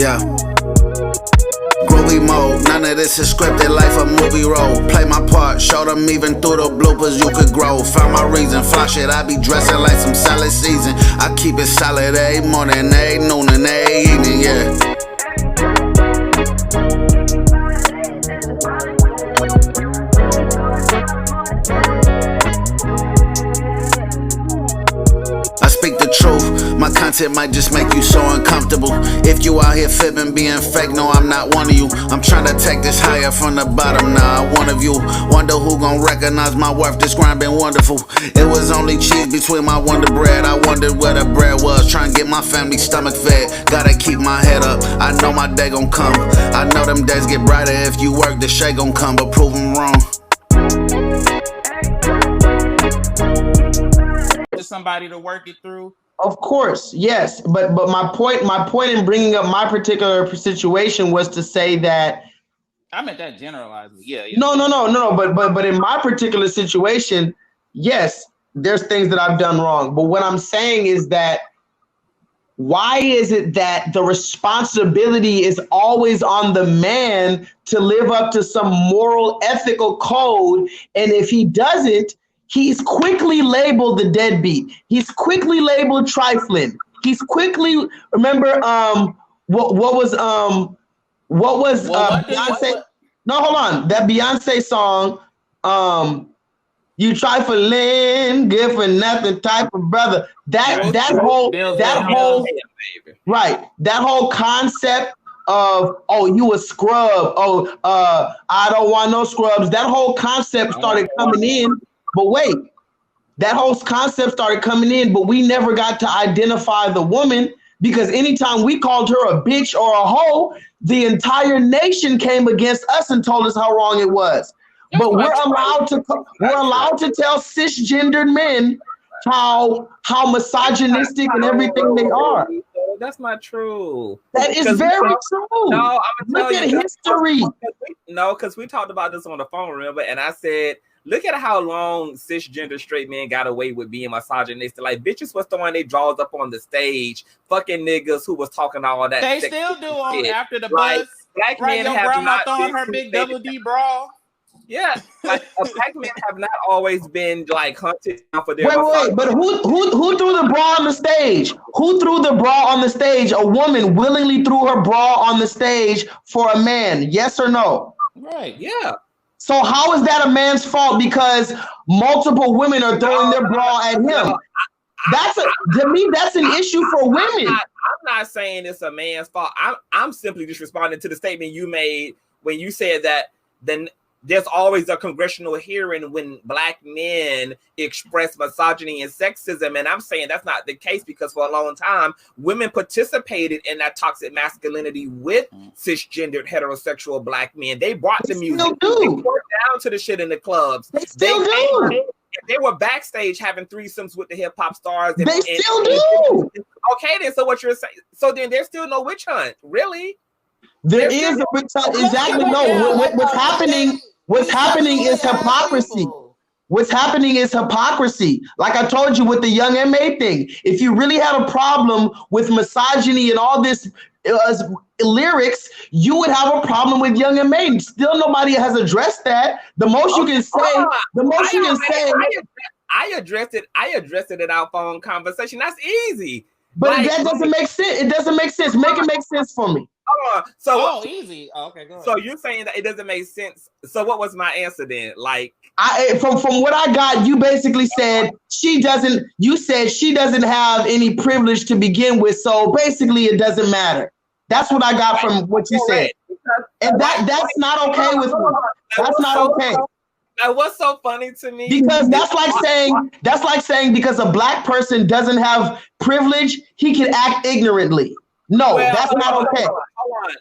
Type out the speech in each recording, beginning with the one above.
Yeah. Groovy mode, none of this is scripted, life a movie role. Play my part, show them even through the bloopers you could grow. Found my reason, fly shit, I be dressing like some salad season. I keep it solid every morning, every noon and every evening, yeah. I speak the truth, my content might just make you so uncomfortable. If you out here fibbing, being fake, no, I'm not one of you. I'm trying to take this higher from the bottom, now I one of you. Wonder who gon' recognize my worth, this grind been wonderful. It was only cheese between my Wonder Bread, I wondered where the bread was. Trying to get my family stomach fed, gotta keep my head up, I know my day gon' come. I know them days get brighter if you work, the shade gon' come, but prove them wrong. Somebody to work it through. Of course, yes, but my point in bringing up my particular situation was to say that I meant that generalized. Yeah. No. But in my particular situation, yes, there's things that I've done wrong. But what I'm saying is that why is it that the responsibility is always on the man to live up to some moral, ethical code, and if he doesn't, he's quickly labeled the deadbeat. He's quickly labeled trifling. He's quickly remember what was Beyonce? No, hold on. That Beyonce song, you trifling, good for nothing type of brother. That whole concept of you a scrub. I don't want no scrubs. That whole concept started coming in. But wait, that whole concept started coming in, but we never got to identify the woman because anytime we called her a bitch or a hoe, the entire nation came against us and told us how wrong it was. But we're allowed to tell cisgendered men how misogynistic and everything they are. That's not true. That is very true. No, look at history. No, because we talked about this on the phone, remember? And I said, look at how long cisgender straight men got away with being misogynistic. Like, bitches was throwing their jaws up on the stage, fucking niggas who was talking all that. They still do on after the like, bus. Black right, men your have grandma not throwing her big double D bra. Yeah, like black men have not always been like hunted for their. Wait, but who threw the bra on the stage? Who threw the bra on the stage? A woman willingly threw her bra on the stage for a man. Yes or no? Right. Yeah. So how is that a man's fault because multiple women are throwing their bra at him? To me, that's an issue for women. I'm not saying it's a man's fault. I'm simply just responding to the statement you made when you said that then there's always a congressional hearing when black men express misogyny and sexism. And I'm saying that's not the case because for a long time, women participated in that toxic masculinity with cisgendered heterosexual black men. They brought the music. They worked down to the shit in the clubs. They still do. They were backstage having threesomes with the hip hop stars. They still do. Okay, then. So what you're saying? So then there's still no witch hunt, really? There is a witch hunt. Exactly. No. What's happening? What's happening is hypocrisy. What's happening is hypocrisy. Like I told you with the Young M.A. thing, if you really had a problem with misogyny and all this lyrics, you would have a problem with Young M.A. Still, nobody has addressed that. The most you can say, I addressed it in our phone conversation. That's easy. But that doesn't make sense. It doesn't make sense. Make it make sense for me. Easy. Okay, go ahead. So you're saying that it doesn't make sense. So what was my answer then? Like, from what I got, you basically said she doesn't. You said she doesn't have any privilege to begin with. So basically, it doesn't matter. That's what I got from what you said, and that's not okay with me. That's not okay. Now, what's so funny to me? Because that's like saying because a black person doesn't have privilege, he can act ignorantly. No, that's not okay.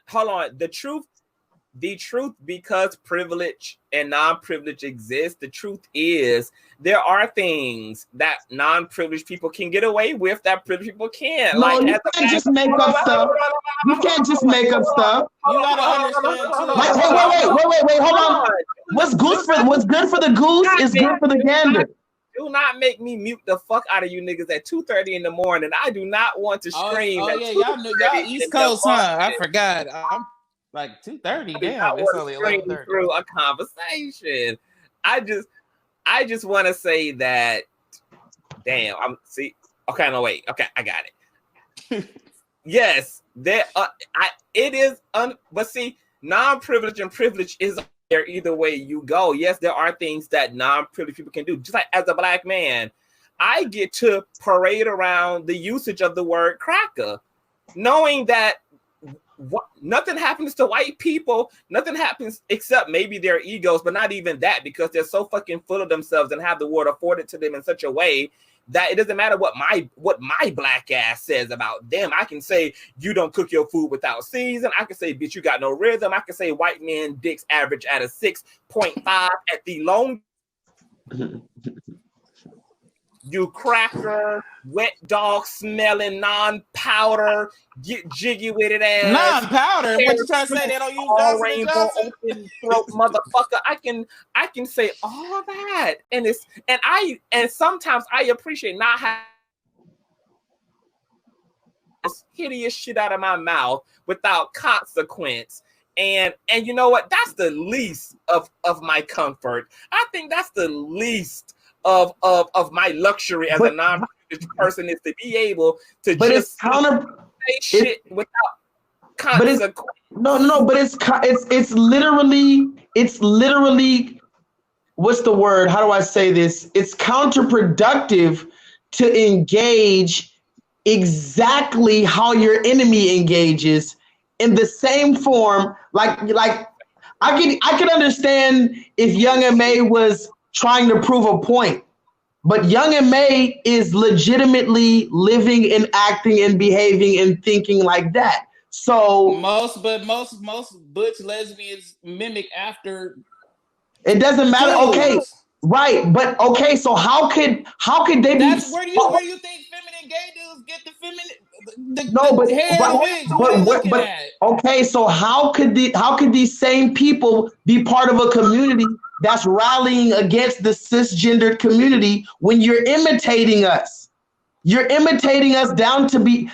Hold on. The truth, because privilege and non-privilege exist, the truth is there are things that non-privileged people can get away with that privileged people can't. No, you can't just make up stuff. You can't just make up stuff. You gotta understand too. Wait, hold on. What's good for the goose is good for the gander. Do not make me mute the fuck out of you niggas at 2:30 in the morning. I do not want to scream. Oh yeah, y'all East Coast, huh? I forgot. I'm like 2:30. Damn, it's only 11:30. Through a conversation. I just want to say that. Damn, Okay, no, wait. Okay, I got it. Yes, it is. But see, non-privilege and privilege is there either way you go. Yes, there are things that non-privileged people can do. Just like as a black man, I get to parade around the usage of the word cracker, knowing that nothing happens to white people. Nothing happens except maybe their egos, but not even that, because they're so fucking full of themselves and have the word afforded to them in such a way that it doesn't matter what my black ass says about them. I can say you don't cook your food without season. I can say, bitch, you got no rhythm. I can say white men dicks average at a 6.5 at the long. You cracker, wet dog smelling, non-powder, get jiggy with it ass. Non-powder? What you trying to say? They don't use all rainbow open throat motherfucker. I can say all that. And sometimes I appreciate not having this hideous shit out of my mouth without consequence. And you know what? That's the least of my comfort. I think that's the least of my luxury as a non-privileged person, is to be able to just say shit without consequence. But it's literally what's the word? How do I say this? It's counterproductive to engage exactly how your enemy engages in the same form. Like I can understand if Young M.A. was trying to prove a point, but Young M.A. is legitimately living and acting and behaving and thinking like that. So most butch lesbians mimic after. It doesn't matter. Dudes. Okay, right, but okay. So how could they be? That's where do you think feminine gay dudes get the feminine? Okay, so how could these same people be part of a community that's rallying against the cisgendered community when you're imitating us? You're imitating us down to the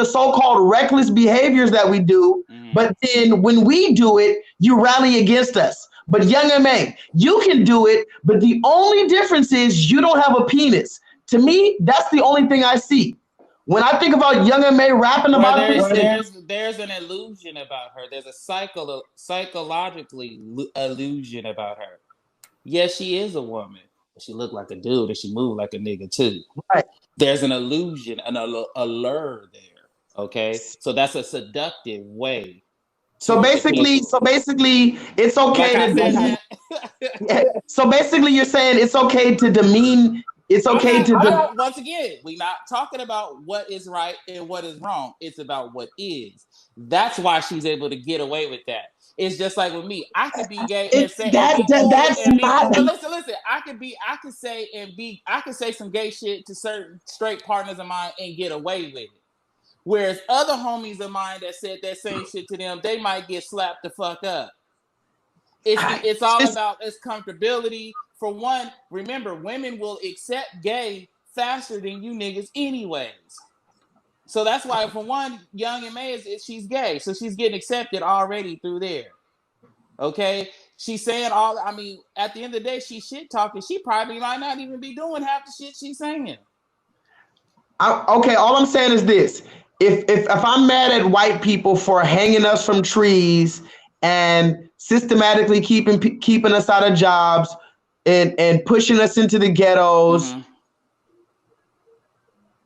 so-called reckless behaviors that we do, but then when we do it, you rally against us. But Young M.A., you can do it, but the only difference is you don't have a penis. To me, that's the only thing I see. When I think about Young M.A. rapping about there's an illusion about her. There's a psychologically illusion about her. Yes, she is a woman, but she look like a dude and she move like a nigga too. Right. There's an illusion, an allure there. Okay, so that's a seductive way. So basically, it's okay So basically, you're saying it's okay to demean. It's okay once again, we're not talking about what is right and what is wrong. It's about what is. That's why she's able to get away with that. It's just like with me. I could be gay and say listen. I could say some gay shit to certain straight partners of mine and get away with it. Whereas other homies of mine that said that same shit to them, they might get slapped the fuck up. It's all about its comfortability. For one, remember, women will accept gay faster than you niggas anyways. So that's why, for one, Young M.A. she's gay. So she's getting accepted already through there. Okay? She's saying at the end of the day, she's shit talking. She probably might not even be doing half the shit she's saying. All I'm saying is this. If I'm mad at white people for hanging us from trees and systematically keeping us out of jobs and pushing us into the ghettos,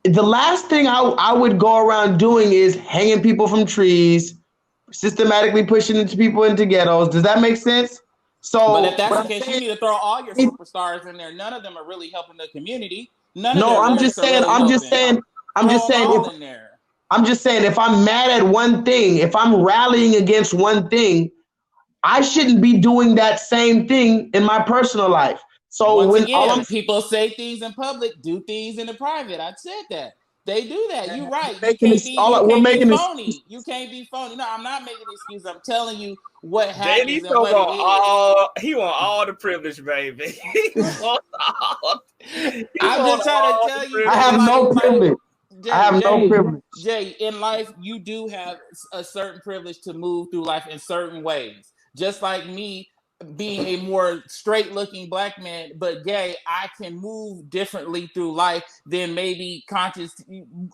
the last thing I would go around doing is hanging people from trees, systematically pushing people into ghettos. Does that make sense? So, but if that's the case, you need to throw all your superstars in there. None of them are really helping the community. I'm just saying, if I'm mad at one thing, if I'm rallying against one thing, I shouldn't be doing that same thing in my personal life. So people say things in public, do things in the private. I said that. They do that. You're right. You can't be phony. No, I'm not making an excuse. I'm telling you what happens and what it is. He want all the privilege, baby. I'm just trying to tell you I that, have no privilege. I have no privilege. Jay, in life, you do have a certain privilege to move through life in certain ways. Just like me being a more straight-looking black man, but gay, I can move differently through life than maybe conscious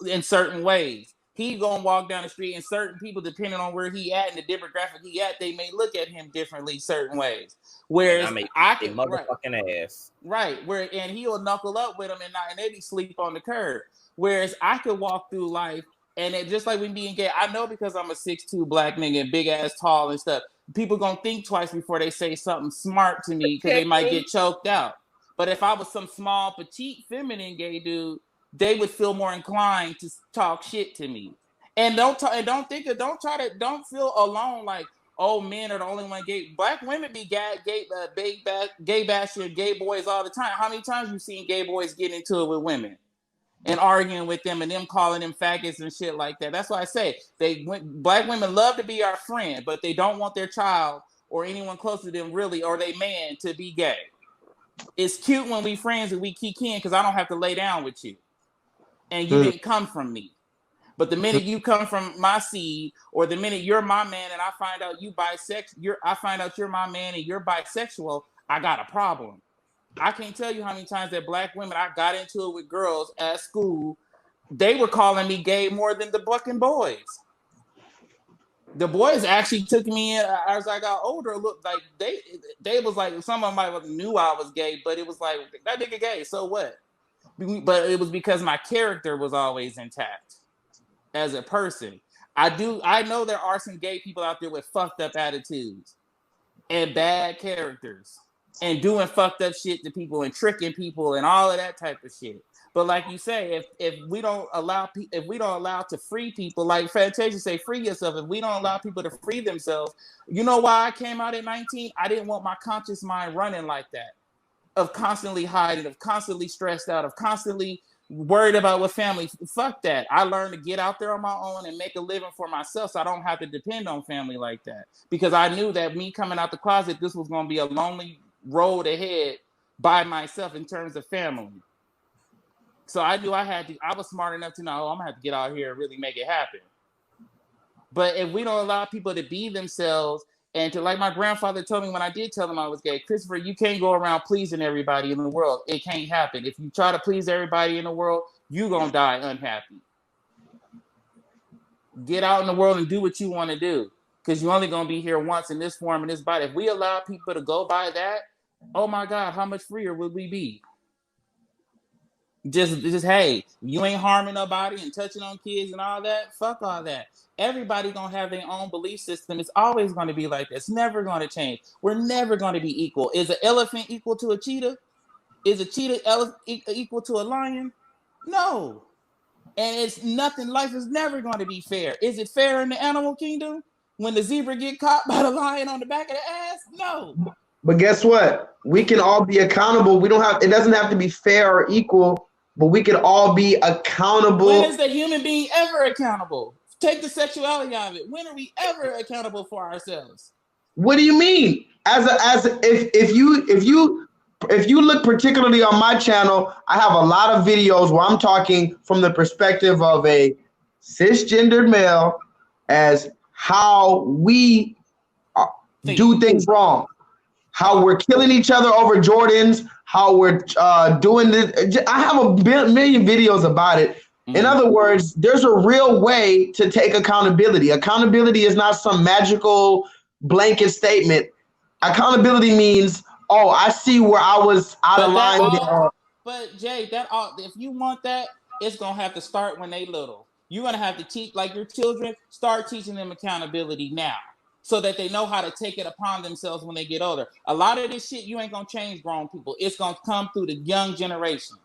in certain ways. He gonna walk down the street, and certain people, depending on where he at and the demographic he at, they may look at him differently certain ways. Whereas I can motherfucking ass. Right, where and he'll knuckle up with them and they be sleep on the curb. Whereas I could walk through life and it just like when being gay, I know because I'm a 6'2" black nigga, big ass tall and stuff, people gonna think twice before they say something smart to me because they might get choked out. But if I was some small, petite, feminine gay dude, they would feel more inclined to talk shit to me. And don't feel alone like, oh, men are the only one gay. Black women be gay bashing gay boys all the time. How many times you seen gay boys get into it with women and arguing with them and them calling them faggots and shit like that? That's why I say black women love to be our friend, but they don't want their child or anyone close to them really, or they man, to be gay. It's cute when we friends and we kick in because I don't have to lay down with you. And you didn't come from me. But the minute you come from my seed, or the minute you're my man and I find out I find out you're my man and you're bisexual, I got a problem. I can't tell you how many times that black women, I got into it with girls at school. They were calling me gay more than the fucking boys. The boys actually took me in as I got older. Look, like they was like, some of them might have knew I was gay, but it was like, that nigga gay, so what? But it was because my character was always intact as a person. I know there are some gay people out there with fucked up attitudes and bad characters and doing fucked up shit to people and tricking people and all of that type of shit. But like you say, if we don't allow to free people, like Fantasia say, free yourself. If we don't allow people to free themselves, you know why I came out at 19? I didn't want my conscious mind running like that, of constantly hiding, of constantly stressed out, of constantly worried about what family. Fuck that. I learned to get out there on my own and make a living for myself so I don't have to depend on family like that. Because I knew that me coming out the closet, this was going to be a lonely road ahead by myself in terms of family. So I knew I was smart enough to know, I'm going to have to get out here and really make it happen. But if we don't allow people to be themselves, and to, like my grandfather told me when I did tell him I was gay, Christopher, you can't go around pleasing everybody in the world. It can't happen. If you try to please everybody in the world, you're going to die unhappy. Get out in the world and do what you want to do, because you're only going to be here once in this form, in this body. If we allow people to go by that, oh my God, how much freer would we be? Just hey, you ain't harming nobody and touching on kids and all that. Fuck all that. Everybody gonna have their own belief system. It's always gonna be like this. Never gonna change. We're never gonna be equal. Is an elephant equal to a cheetah? Is a cheetah equal to a lion? No. And it's nothing. Life is never gonna be fair. Is it fair in the animal kingdom when the zebra get caught by the lion on the back of the ass? No. But guess what? We can all be accountable. It doesn't have to be fair or equal, but we can all be accountable. When is the human being ever accountable? Take the sexuality out of it. When are we ever accountable for ourselves? What do you mean? If you look particularly on my channel, I have a lot of videos where I'm talking from the perspective of a cisgendered male as how we do things wrong, how we're killing each other over Jordans, how we're doing this. I have a million videos about it. In other words, there's a real way to take accountability. Accountability is not some magical blanket statement. Accountability means, oh, I see where I was out of line. But Jay, if you want that, it's gonna have to start when they little. You're gonna have to teach, like your children, start teaching them accountability now, so that they know how to take it upon themselves when they get older. A lot of this shit, you ain't gonna change grown people. It's gonna come through the young generation.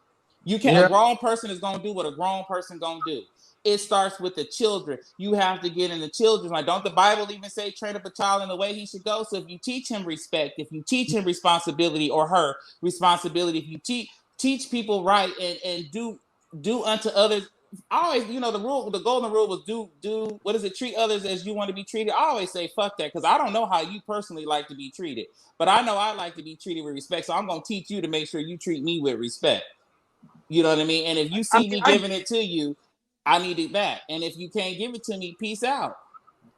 You can't. A grown person is gonna do what a grown person gonna do. It starts with the children. You have to get in the children's line. Don't the Bible even say train up a child in the way he should go? So if you teach him respect, if you teach him responsibility or her responsibility, if you teach people right and do unto others. Always, the golden rule was do what is it? Treat others as you want to be treated. I always say fuck that, because I don't know how you personally like to be treated, but I know I like to be treated with respect. So I'm gonna teach you to make sure you treat me with respect. You know what I mean? And if you see me giving it to you, I need it back. And if you can't give it to me, peace out.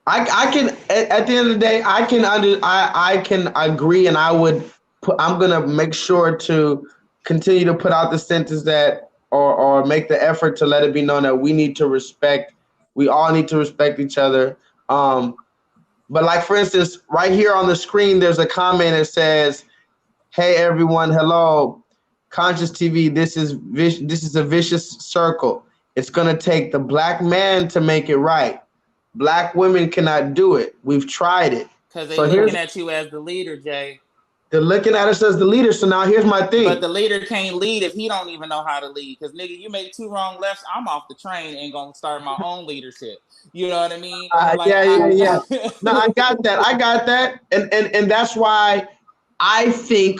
I can at the end of the day, I can agree, and I'm gonna make sure to continue to put out the sentence that or make the effort to let it be known that we all need to respect each other. But like for instance, right here on the screen, there's a comment that says, "Hey everyone, hello, Conscious TV. This is a vicious circle. It's gonna take the black man to make it right. Black women cannot do it. We've tried it." Because they're looking at you as the leader, Jay. They're looking at us as the leader. So now here's my thing. But the leader can't lead if he don't even know how to lead. Because nigga, you make 2 wrong lefts, I'm off the train and gonna start my own leadership. You know what I mean? Yeah. No, I got that. And that's why I think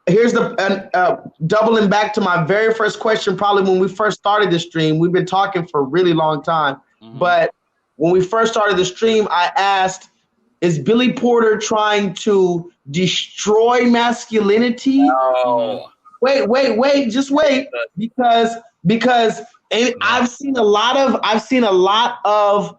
here's the doubling back to my very first question. Probably when we first started the stream, we've been talking for a really long time, but when we first started the stream, I asked, is Billy Porter trying to destroy masculinity? No. Wait, just wait. Because I've seen a lot of I've seen a lot of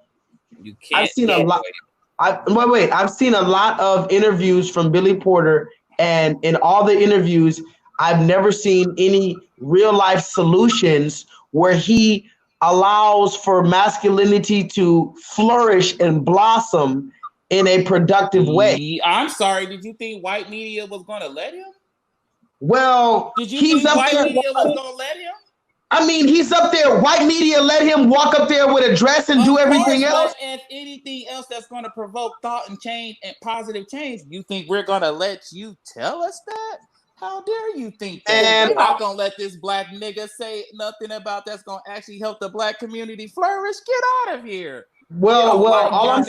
interviews from Billy Porter, and in all the interviews, I've never seen any real life solutions where he allows for masculinity to flourish and blossom in a productive way. I'm sorry, did you think white media was going to let him? Well, did you think white media was going to let him? I mean, he's up there. White media let him walk up there with a dress and do everything else. If anything else that's going to provoke thought and change and positive change, you think we're going to let you tell us that? How dare you think that? And we're not going to let this black nigga say nothing about that's going to actually help the black community flourish. Get out of here. Well, all I'm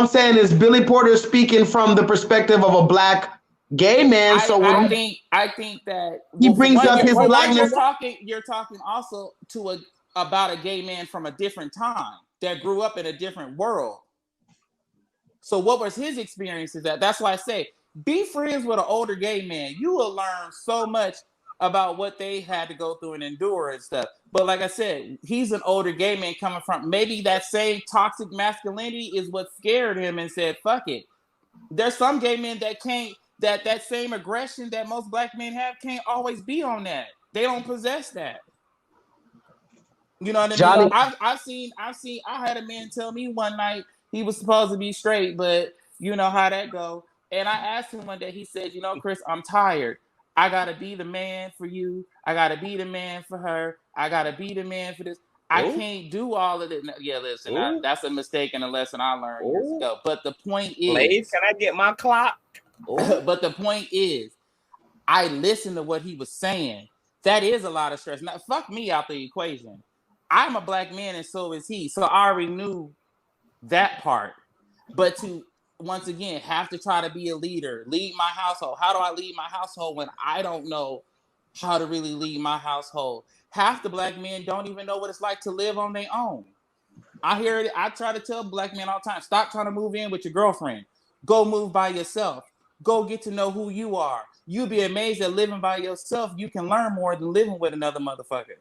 saying is Billy Porter is speaking from the perspective of a black gay man. I think that he brings up his blackness. You're talking also about a gay man from a different time that grew up in a different world. So what was his experiences? That's why I say be friends with an older gay man. You will learn so much about what they had to go through and endure and stuff. But like I said, he's an older gay man coming from maybe that same toxic masculinity is what scared him and said, fuck it. There's some gay men that can't, that same aggression that most black men have can't always be on that. They don't possess that. You know what I mean? Johnny, I had a man tell me one night he was supposed to be straight, but you know how that go. And I asked him one day, he said, you know, Chris, I'm tired. I gotta be the man for you. I gotta be the man for her. I gotta be the man for this. I can't do all of it. Yeah, listen, that's a mistake and a lesson I learned years ago. But the point is, Ladies, can I get my clock? But the point is, I listened to what he was saying. That is a lot of stress. Now, fuck me out the equation. I'm a black man and so is he. So I already knew that part. But to, once again, have to try to be a leader, lead my household. How do I lead my household when I don't know how to really lead my household? Half the black men don't even know what it's like to live on their own. I hear it. I try to tell black men all the time, stop trying to move in with your girlfriend. Go move by yourself. Go get to know who you are. You'll be amazed that living by yourself, you can learn more than living with another motherfucker.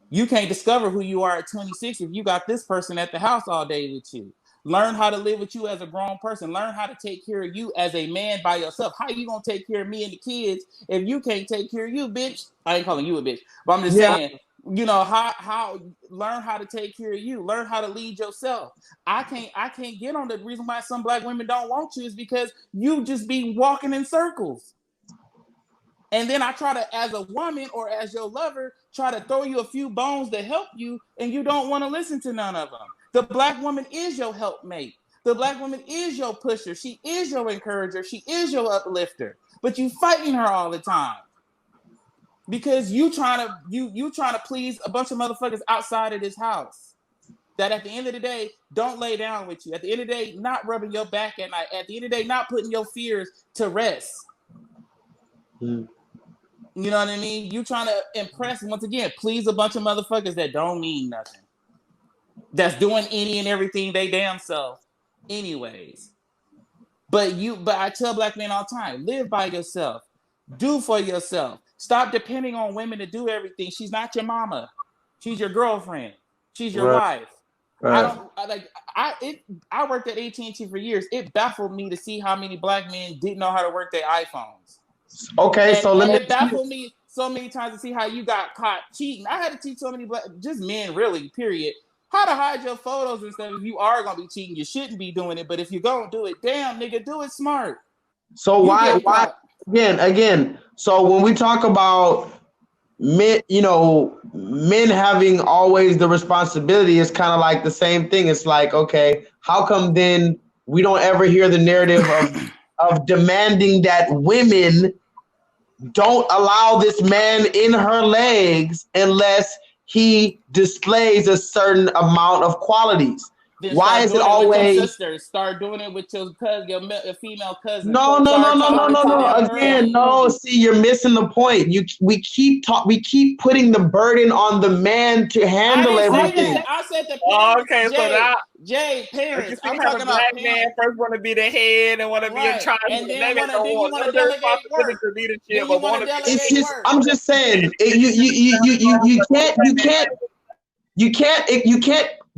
You can't discover who you are at 26 if you got this person at the house all day with you. Learn how to live with you as a grown person. Learn how to take care of you as a man by yourself. How you gonna take care of me and the kids if you can't take care of you, bitch? I ain't calling you a bitch, but I'm just saying, you know, how learn how to take care of you. Learn how to lead yourself. I can't get on the reason why some black women don't want you is because you just be walking in circles. And then I try to, as a woman or as your lover, try to throw you a few bones to help you, and you don't want to listen to none of them. The black woman is your helpmate. The black woman is your pusher. She is your encourager. She is your uplifter. But you fighting her all the time because you trying to please a bunch of motherfuckers outside of this house that at the end of the day don't lay down with you. At the end of the day, not rubbing your back at night. At the end of the day, not putting your fears to rest. You know what I mean? You trying to impress, once again, please a bunch of motherfuckers that don't mean nothing. That's doing any and everything they damn self anyways. But I tell black men all the time, live by yourself. Do for yourself. Stop depending on women to do everything. She's not your mama. She's your girlfriend. She's your wife. Right. I worked at AT&T for years. It baffled me to see how many black men didn't know how to work their iPhones. Okay, so let me. It baffled me so many times to see how you got caught cheating. I had to teach so many just men, really, period, how to hide your photos and stuff. If you are gonna be cheating, you shouldn't be doing it. But if you're gonna do it, damn nigga, do it smart. So why again? So when we talk about men, men having always the responsibility, it's kind of like the same thing. It's like, okay, how come then we don't ever hear the narrative of demanding that women don't allow this man in her legs unless he displays a certain amount of qualities? Then why is it always sisters? Start doing it with your cousin, your female cousin. No. Again, no. See, you're missing the point. We keep putting the burden on the man to handle everything. I said the parents. Okay, Jay, so that Jay, parents. I'm talking about black man first want to be the head and want to be in charge, and then you want to delegate work. It's just, I'm just saying, you can't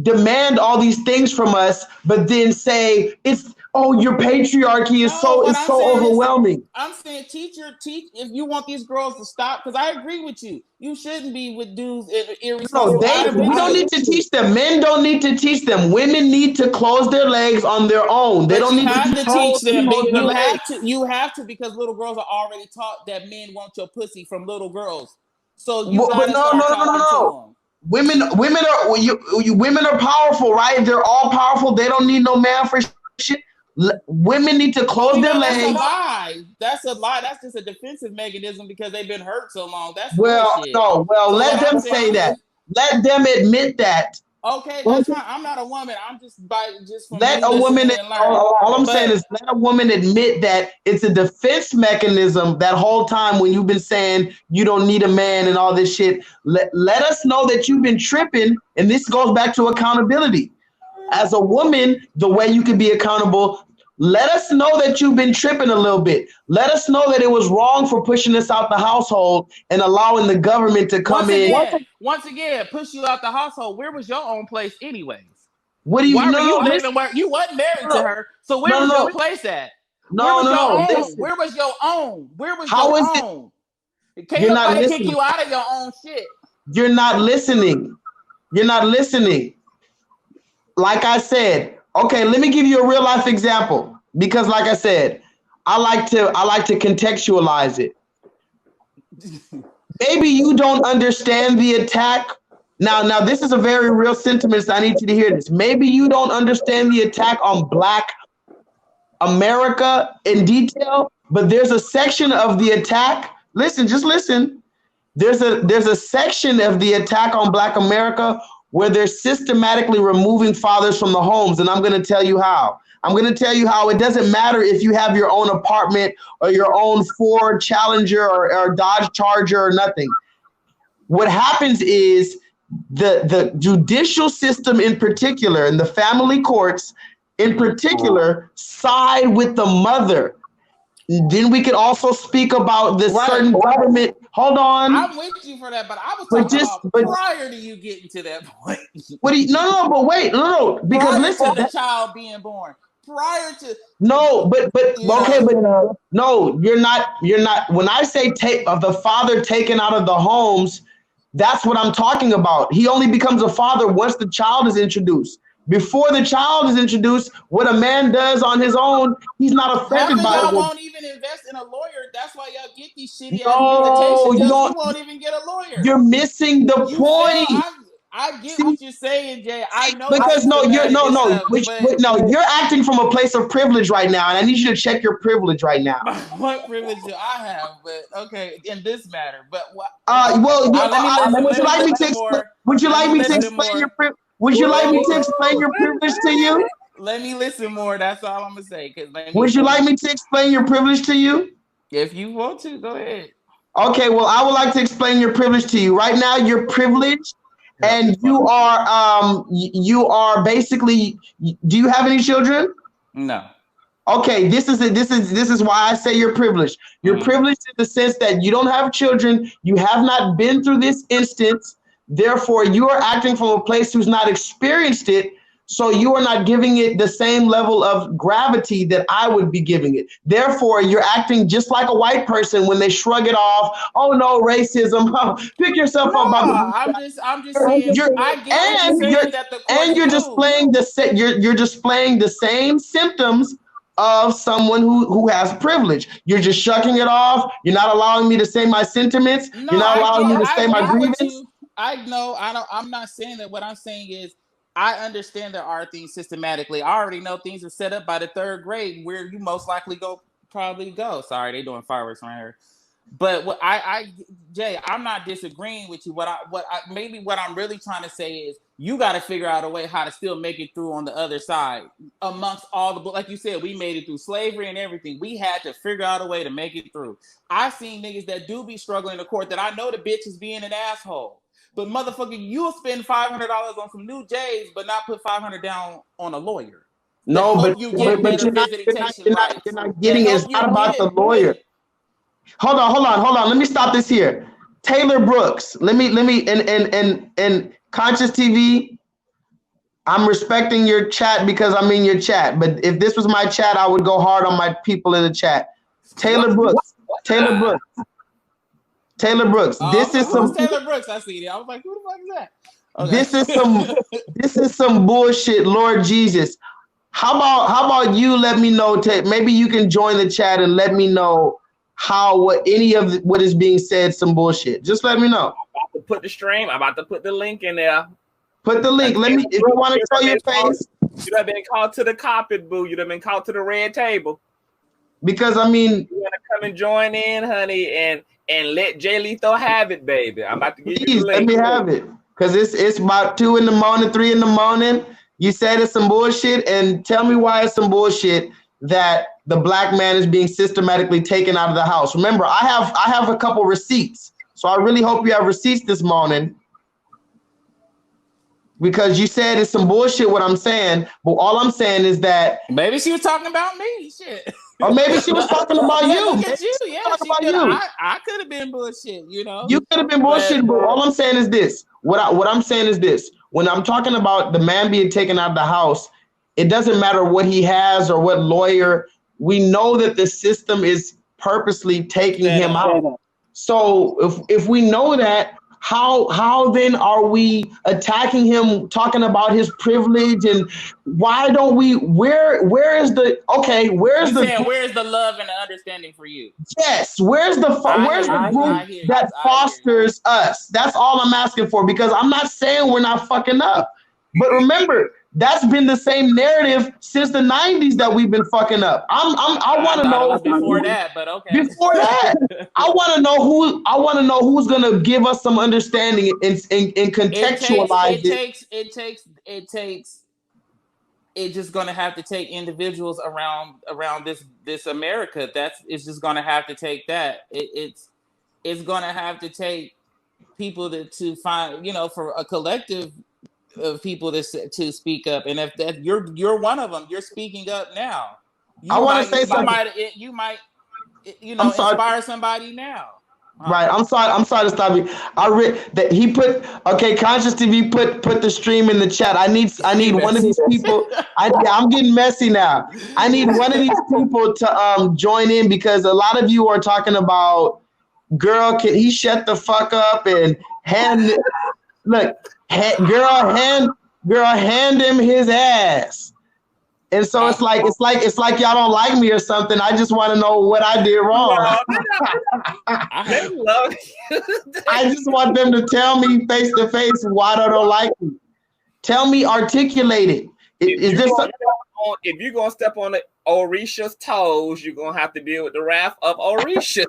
demand all these things from us, but then say your patriarchy is so overwhelming. I'm saying teach if you want these girls to stop, because I agree with you. You shouldn't be with dudes irresponsible. We don't need to teach them. Men don't need to teach them. Women need to close their legs on their own. They don't need to teach them. You have to, because little girls are already taught that men want your pussy from little girls. So you gotta start talking to them. Women are powerful, right? They're all powerful. They don't need no man for shit. Women need to close their legs. That's a lie. That's just a defensive mechanism because they've been hurt so long. That's bullshit. Let them say that. Let them admit that. Okay, that's fine. I'm not a woman. I'm just let a woman. All I'm saying is let a woman admit that it's a defense mechanism that whole time when you've been saying you don't need a man and all this shit. Let us know that you've been tripping, and this goes back to accountability. As a woman, the way you can be accountable. Let us know that you've been tripping a little bit. Let us know that it was wrong for pushing us out the household and allowing the government to come in. Once again, push you out the household. Where was your own place anyways? What do you know? You wasn't married to her, so where was your place at? Where was your own? Can't nobody kick you out of your own shit. You're not listening. Like I said, okay, let me give you a real life example. Because like I said, I like to contextualize it. Maybe you don't understand the attack. Now this is a very real sentiment, so I need you to hear this. Maybe you don't understand the attack on Black America in detail, but there's a section of the attack. Just listen. There's a section of the attack on Black America where they're systematically removing fathers from the homes, and I'm going to tell you how. I'm going to tell you how it doesn't matter if you have your own apartment or your own Ford Challenger or Dodge Charger or nothing. What happens is the judicial system in particular and the family courts in particular side with the mother. Then we could also speak about the certain government. Hold on. I'm with you for that, but I was talking about prior to you getting to that point. But wait, because listen, the child being born. Prior to no, you're not. When I say the father taken out of the homes, that's what I'm talking about. He only becomes a father once the child is introduced. Before the child is introduced, what a man does on his own, he's not affected by it. Y'all won't even invest in a lawyer. That's why y'all get these shitty invitations. You won't even get a lawyer. You're missing the point. I get what you're saying, Jay. I know because you're acting from a place of privilege right now, and I need you to check your privilege right now. What privilege do I have? But okay, in this matter, but what? Would you like me to explain your privilege? Would you like me to explain your privilege to you? Let me listen more. That's all I'm gonna say. Would you like me to explain your privilege to you? If you want to, go ahead. Okay, well, I would like to explain your privilege to you. Right now, you're privileged, and you are basically. Do you have any children? No. Okay, this is why I say you're privileged. You're privileged in the sense that you don't have children, you have not been through this instance, therefore you are acting from a place who's not experienced it, so you are not giving it the same level of gravity that I would be giving it. Therefore, you're acting just like a white person when they shrug it off. Oh no, racism. Pick yourself up by the I'm just saying. I get what you're saying. That the courts you're do. you're displaying the same symptoms of someone who has privilege. You're just shucking it off. You're not allowing me to say my sentiments. No, You're not allowing me to I say my get what grievance. you. I know. I don't. I'm not saying that. What I'm saying is, I understand there are things systematically. I already know things are set up by the third grade where you most likely probably go. Sorry, they doing fireworks right here. But what Jay, I'm not disagreeing with you. What I'm really trying to say is you got to figure out a way how to still make it through on the other side amongst all the, like you said, we made it through slavery and everything. We had to figure out a way to make it through. I've seen niggas that do be struggling in court that I know the bitch is being an asshole. But motherfucker, you'll spend $500 on some new J's, but not put $500 down on a lawyer. No, but you get better visitation rights. you're not getting it. It's not about the lawyer. Hold on. Let me stop this here. Taylor Brooks. Let me and Conscious TV. I'm respecting your chat because I'm in your chat. But if this was my chat, I would go hard on my people in the chat. Taylor Brooks. Taylor Brooks. This is some Taylor Brooks. I see it. I was like, who the fuck is that? Okay. This is some bullshit, Lord Jesus. How about you let me know, maybe you can join the chat and let me know what is being said some bullshit. Just let me know. I'm about to put the stream. I'm about to put the link in there. Put the link. Let me, if you want to show your face. You have been called to the carpet, boo. You have been called to the red table. Because I mean, you want to come and join in, honey, and let Jay Letho have it, baby. I'm about to give you the link. Let me have it. Because it's about 2 in the morning, 3 in the morning. You said it's some bullshit, and tell me why it's some bullshit that the black man is being systematically taken out of the house. Remember, I have a couple receipts, so I really hope you have receipts this morning, because you said it's some bullshit what I'm saying, but all I'm saying is that maybe she was talking about me. Shit. Or maybe she was talking about you. Look at you. Yeah, I could have been bullshit, you know. You could have been bullshit, but all I'm saying is this. What I'm saying is this. When I'm talking about the man being taken out of the house, it doesn't matter what he has or what lawyer. We know that the system is purposely taking him out. So if we know that, how then are we attacking him, talking about his privilege, and why don't we? Where's the love and the understanding for you? Yes, where's the group that fosters us? That's all I'm asking for, because I'm not saying we're not fucking up, but remember, that's been the same narrative since the 90s that we've been fucking up. I want to know before that, but okay. Before that, I want to know who's gonna give us some understanding and contextualize it's just gonna have to take individuals around this America. It's just gonna have to take that. It's gonna have to take people to find, for a collective of people to speak up, and if that you're one of them, you're speaking up now. I want to say something. You might inspire somebody now. Right. I'm sorry to stop you. I read that he put Conscious TV put the stream in the chat. I need one of these people. I'm getting messy now. I need one of these people to join in, because a lot of you are talking about, girl, can he shut the fuck up and hand him his ass. And so it's like y'all don't like me or something. I just want to know what I did wrong. I love you. I just want them to tell me face to face why they don't like me. Tell me, articulate it. If you're gonna step on Orisha's toes, you're gonna have to deal with the wrath of Orisha.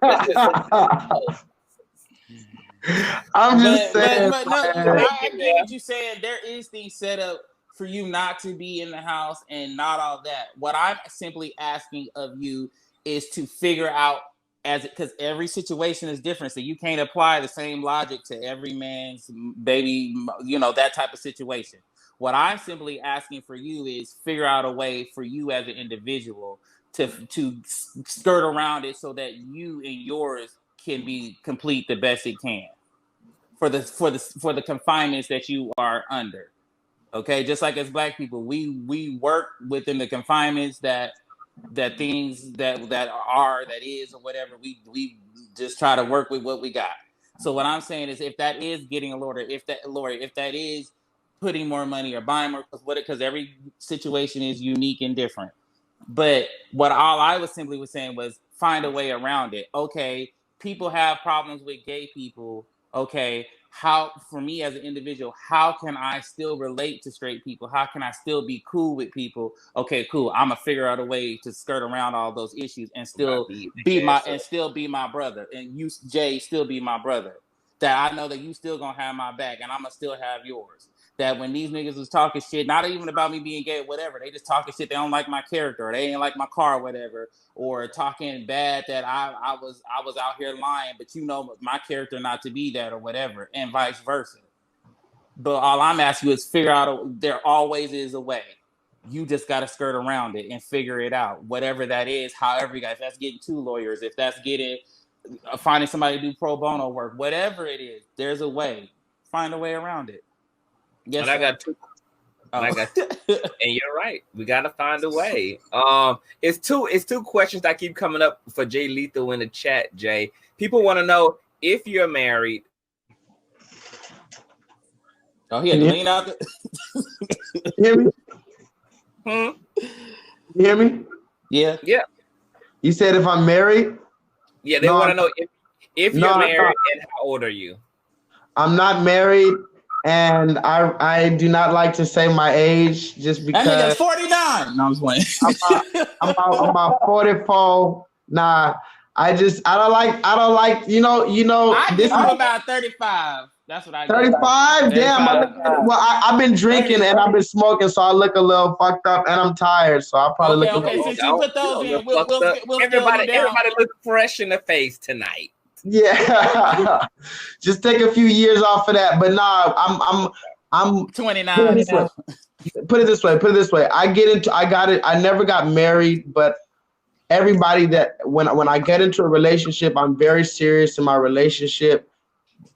I'm just saying. But no, I get what you're saying. There is things set up for you not to be in the house and not all that. What I'm simply asking of you is to figure out, because every situation is different, so you can't apply the same logic to every man's baby, that type of situation. What I'm simply asking for you is figure out a way for you as an individual to skirt around it so that you and yours can be complete the best it can for the confinements that you are under. Okay, just like as Black people, we work within the confinements that things that is or whatever. We just try to work with what we got. So what I'm saying is, if that is getting a lawyer, if that is putting more money or buying more, because every situation is unique and different. But what all I was saying was find a way around it. Okay, people have problems with gay people. Okay, how, for me as an individual, how can I still relate to straight people? How can I still be cool with people? Okay, cool. I'm gonna figure out a way to skirt around all those issues and still be my brother, and you, Jay, still be my brother. That I know that you still gonna have my back, and I'm gonna still have yours. That when these niggas was talking shit, not even about me being gay or whatever, they just talking shit, they don't like my character, or they ain't like my car or whatever, or talking bad that I was out here lying, but you know my character not to be that or whatever, and vice versa. But all I'm asking you is figure out, there always is a way. You just got to skirt around it and figure it out, whatever that is, however you guys, if that's getting 2 lawyers, if that's getting, finding somebody to do pro bono work, whatever it is, there's a way. Find a way around it. Yes, and I got 2. And I got 2. And you're right. We gotta find a way. It's two questions that keep coming up for Jay Lethal in the chat, Jay. People want to know if you're married. Oh, he had to lean out. Hear me? You hear me? Yeah. Yeah. You said if I'm married? Yeah, they want to know if you're married and how old are you? I'm not married. And I do not like to say my age just because. That nigga's 49. No, I'm just playing. I'm about 44. Nah, I don't like, you know. I'm about 35. That's what I 35? Damn. I've been drinking and I've been smoking, so I look a little fucked up and I'm tired. So I'll probably look a little. Since you put those in, we'll everybody look fresh in the face tonight. Yeah, just take a few years off of that. But nah, I'm 29. Put it this way. I never got married, but everybody that when I get into a relationship, I'm very serious in my relationship.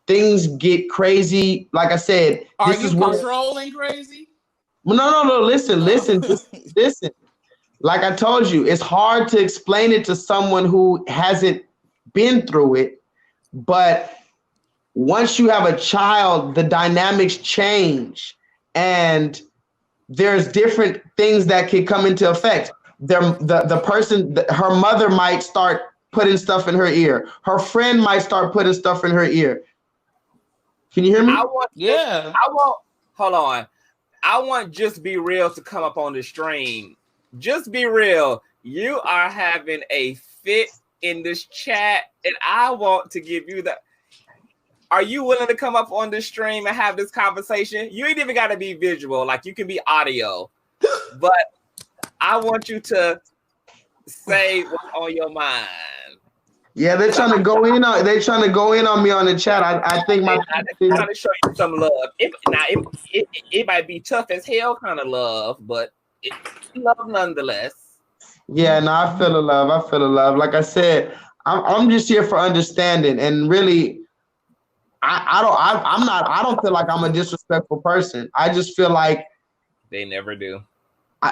Things get crazy. Like I said, are you controlling crazy? No. Listen. Listen. Like I told you, it's hard to explain it to someone who hasn't been through it. But once you have a child, the dynamics change, and there's different things that can come into effect. The person, her mother might start putting stuff in her ear. Her friend might start putting stuff in her ear. Can you hear me? Hold on. I want Just Be Real to come up on the stream. Just Be Real. You are having a fit in this chat, and I want to give you that. Are you willing to come up on this stream and have this conversation? You ain't even got to be visual, like you can be audio, but I want you to say what's on your mind. Yeah, they're trying to go in on me on the chat. I think they're trying to show you some love. It might be tough as hell kind of love, but it's love nonetheless. Yeah, no, I feel the love. Like I said, I'm just here for understanding, and really, I don't feel like I'm a disrespectful person. I just feel like they never do.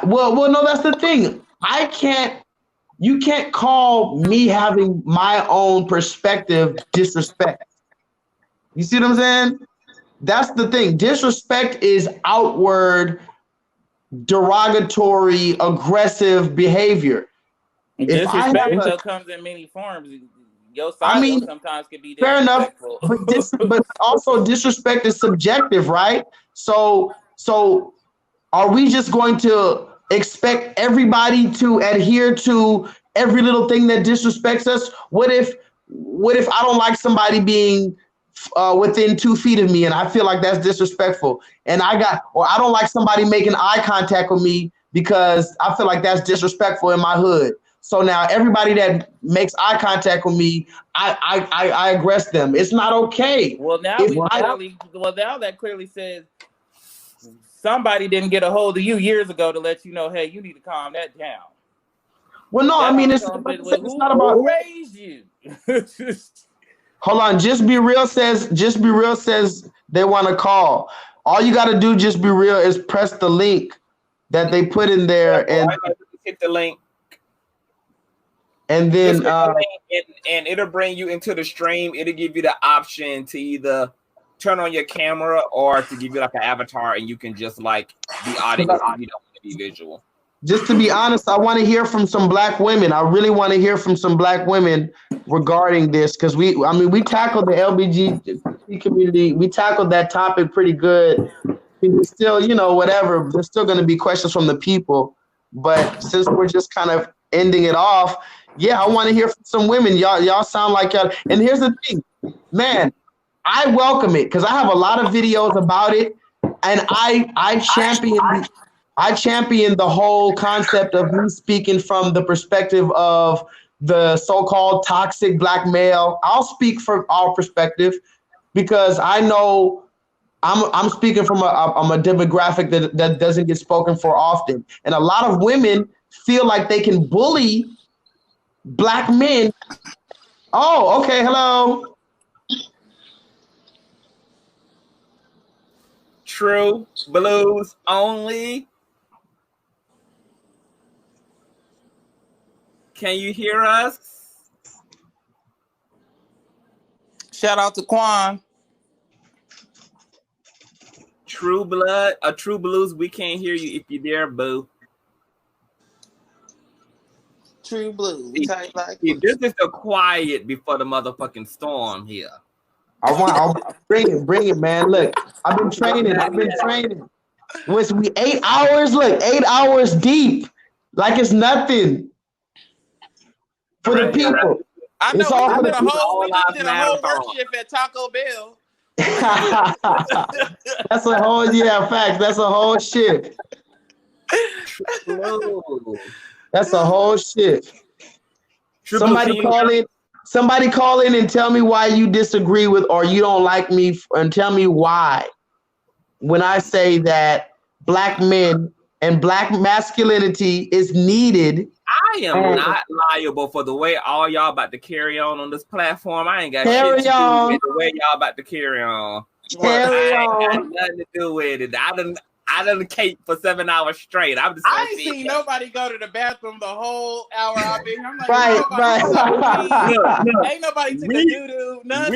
Well, no, that's the thing. You can't call me having my own perspective disrespect. You see what I'm saying? That's the thing. Disrespect is outward, derogatory, aggressive behavior. Disrespect comes in many forms. Your side sometimes can be disrespectful. Fair enough, but also disrespect is subjective, right? So are we just going to expect everybody to adhere to every little thing that disrespects us? What if I don't like somebody being within 2 feet of me and I feel like that's disrespectful, and I don't like somebody making eye contact with me because I feel like that's disrespectful in my hood. So now everybody that makes eye contact with me, I aggress them. It's not okay. Well, now that clearly says somebody didn't get a hold of you years ago to let you know, hey, you need to calm that down. Well, no, I mean it's who not about. raised you. Hold on, Just Be Real says they want to call. All you got to do, Just Be Real, is press the link that they put in there, and hit the link. And then and it'll bring you into the stream. It'll give you the option to either turn on your camera or to give you like an avatar, and you can just like be audio. You don't want to be visual. Just to be honest, I want to hear from some black women. I really want to hear from some black women regarding this, because we tackled the LGBT community. We tackled that topic pretty good. It's still, whatever. There's still going to be questions from the people, but since we're just kind of ending it off, yeah, I want to hear from some women. Y'all sound like y'all. And here's the thing, man, I welcome it because I have a lot of videos about it, and I champion the whole concept of me speaking from the perspective of the so-called toxic black male. I'll speak from our perspective because I know I'm speaking from a demographic that doesn't get spoken for often. And a lot of women feel like they can bully black men. Oh, okay. Hello. True Blues only. Can you hear us? Shout out to Quan. True Blues, we can't hear you if you're there, boo. True Blue. This is the quiet before the motherfucking storm here. I'll bring it, man. Look, I've been training. Was we 8 hours? Look, 8 hours deep. Like it's nothing. For the people. I know we did a whole work shift at Taco Bell. That's a whole facts. That's a whole shift. That's a whole shift. Somebody call in and tell me why you disagree with or you don't like me, and tell me why when I say that black men and black masculinity is needed. I am not liable for the way all y'all about to carry on this platform. I ain't got shit to do with the way y'all about to carry on. I ain't got nothing to do with it. I done cape for 7 hours straight. I ain't seen nobody go to the bathroom the whole hour I've been here. I'm like, right. Ain't nobody took a doo-doo, nothing.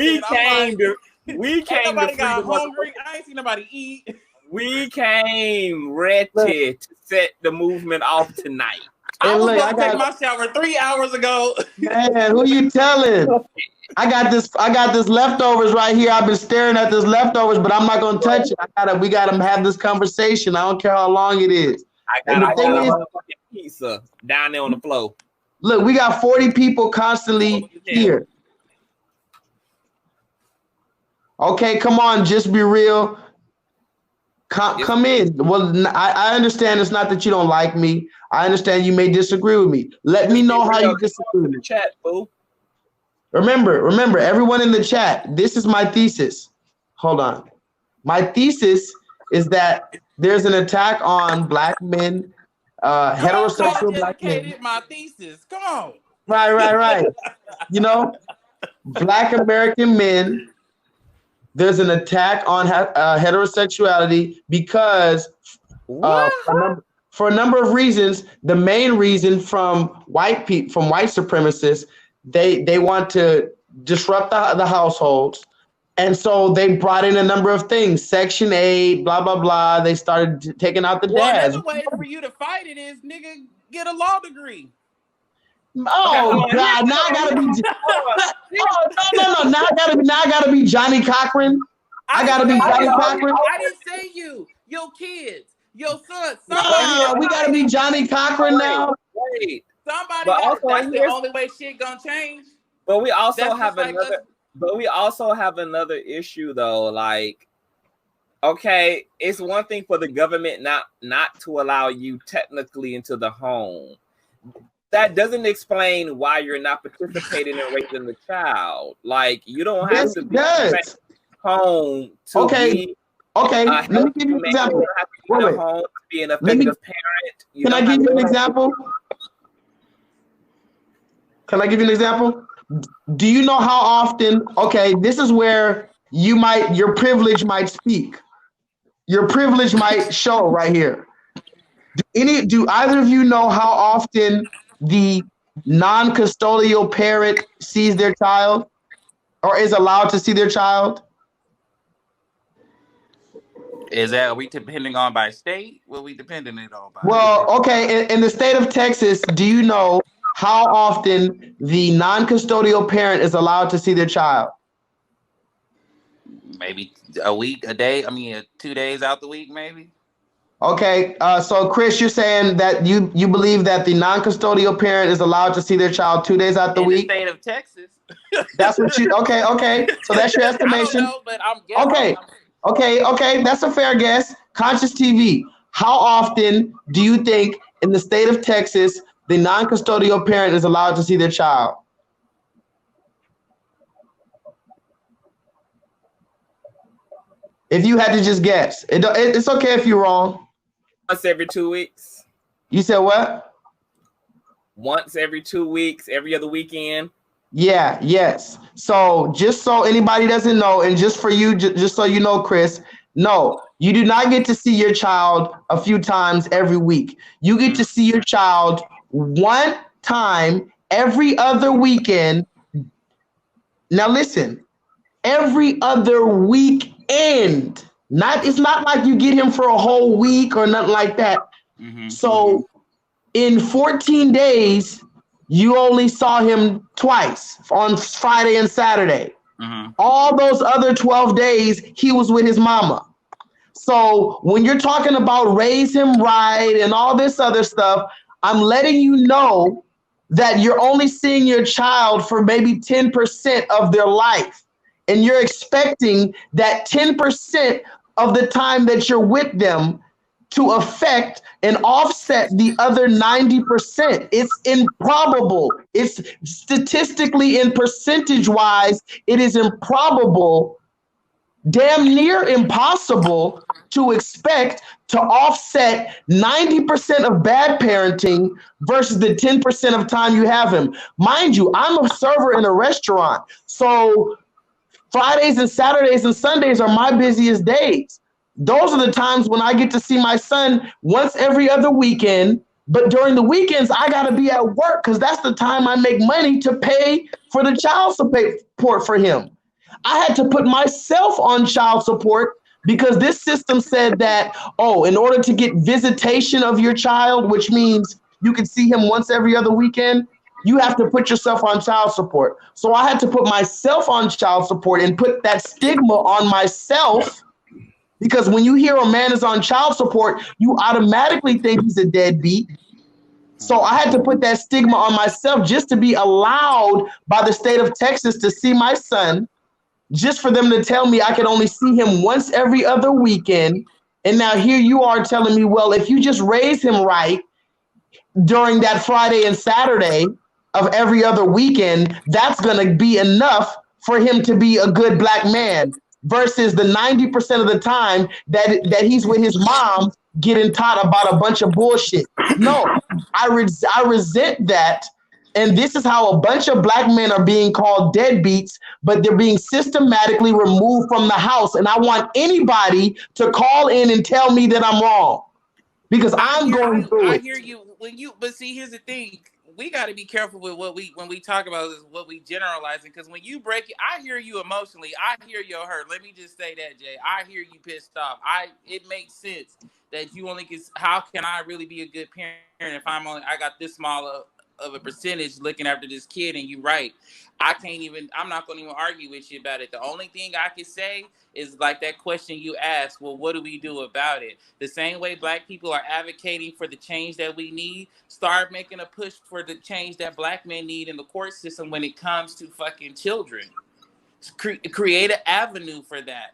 We came nobody got hungry. I ain't seen nobody eat. We came ready to set the movement off tonight. I was going to take my shower 3 hours ago. Man, who you telling? I got this leftovers right here. I've been staring at this leftovers, but I'm not gonna touch it. We gotta have this conversation. I don't care how long it is. I got a fucking pizza down there on the floor. Look, we got 40 people constantly here. Okay, come on, just be real. Come in. Well, I understand it's not that you don't like me. I understand you may disagree with me. Let me know how you disagree with me. Chat, boo. Remember, everyone in the chat, this is my thesis. Hold on. My thesis is that there's an attack on black men, heterosexual black men. My thesis. Come on. Right. Black American men, there's an attack on heterosexuality because for a number of reasons. The main reason from white supremacists, they want to disrupt the households. And so they brought in a number of things, Section 8, blah, blah, blah. They started taking out the dads. Another way for you to fight it is, nigga, get a law degree. Oh, God, now I gotta be... No. Now I gotta be Johnny Cochran. I gotta be Johnny Cochran. I didn't say you. Your kids. Your son. We gotta be Johnny Cochran now. Wait. That's the only way shit gonna change. But we also have another. But we also have another issue though. Like, okay, it's one thing for the government not to allow you technically into the home. That doesn't explain why you're not participating in raising the child. Like, you don't have to be home to be. Okay, let me give you an example. Home to be an effective parent. Can I give you an example? Can I give you an example? Do you know how often? Okay, this is where your privilege might speak. Your privilege might show right here. Do either of you know how often the non-custodial parent sees their child or is allowed to see their child? Is that, are we depending on by state? What we depending it on by? Well, okay, in the state of Texas, do you know how often the non-custodial parent is allowed to see their child? Maybe a week, a day. I mean, 2 days out the week, maybe. Okay, so Chris, you're saying that you believe that the non-custodial parent is allowed to see their child 2 days out the In the week? state of Texas. That's what you. Okay. So that's your I don't estimation. know, but I'm guessing. Okay. That's a fair guess. Conscious TV. How often do you think in the state of Texas the non-custodial parent is allowed to see their child? If you had to just guess, it's okay if you're wrong. Once every 2 weeks. You said what? Once every 2 weeks, every other weekend. Yeah, yes. So just so anybody doesn't know, and just for you, just so you know, Chris, no, you do not get to see your child a few times every week. You get to see your child one time every other weekend. Now listen, every other weekend. It's not like you get him for a whole week or nothing like that. So in 14 days, you only saw him twice, on Friday and Saturday. All those other 12 days, he was with his mama. So when you're talking about raise him right and all this other stuff, I'm letting you know that you're only seeing your child for maybe 10% of their life. And you're expecting that 10% of the time that you're with them to affect and offset the other 90%. It's improbable. It's statistically and percentage wise, it is improbable, damn near impossible to expect to offset 90% of bad parenting versus the 10% of time you have him. Mind you, I'm a server in a restaurant. So Fridays and Saturdays and Sundays are my busiest days. Those are the times when I get to see my son once every other weekend. But during the weekends, I got to be at work because that's the time I make money to pay for the child support for him. I had to put myself on child support because this system said that, in order to get visitation of your child, which means you can see him once every other weekend, you have to put yourself on child support. So I had to put myself on child support and put that stigma on myself. Because when you hear a man is on child support, you automatically think he's a deadbeat. So I had to put that stigma on myself just to be allowed by the state of Texas to see my son, just for them to tell me I could only see him once every other weekend. And now here you are telling me, well, if you just raise him right during that Friday and Saturday of every other weekend, that's going to be enough for him to be a good black man. Versus the 90% of the time that he's with his mom getting taught about a bunch of bullshit. No, I resent that. And this is how a bunch of black men are being called deadbeats, but they're being systematically removed from the house. And I want anybody to call in and tell me that I'm wrong. Because I'm going through it. I hear you but see, here's the thing. We got to be careful with when we talk about this, what we generalizing, because when you break it, I hear you emotionally. I hear your hurt. Let me just say that, Jay. I hear you pissed off. It makes sense that you only can. How can I really be a good parent if I got this small of a percentage looking after this kid? And you're right. I'm not going to even argue with you about it. The only thing I can say is like that question you asked, well, what do we do about it? The same way black people are advocating for the change that we need, start making a push for the change that black men need in the court system when it comes to fucking children. Create an avenue for that.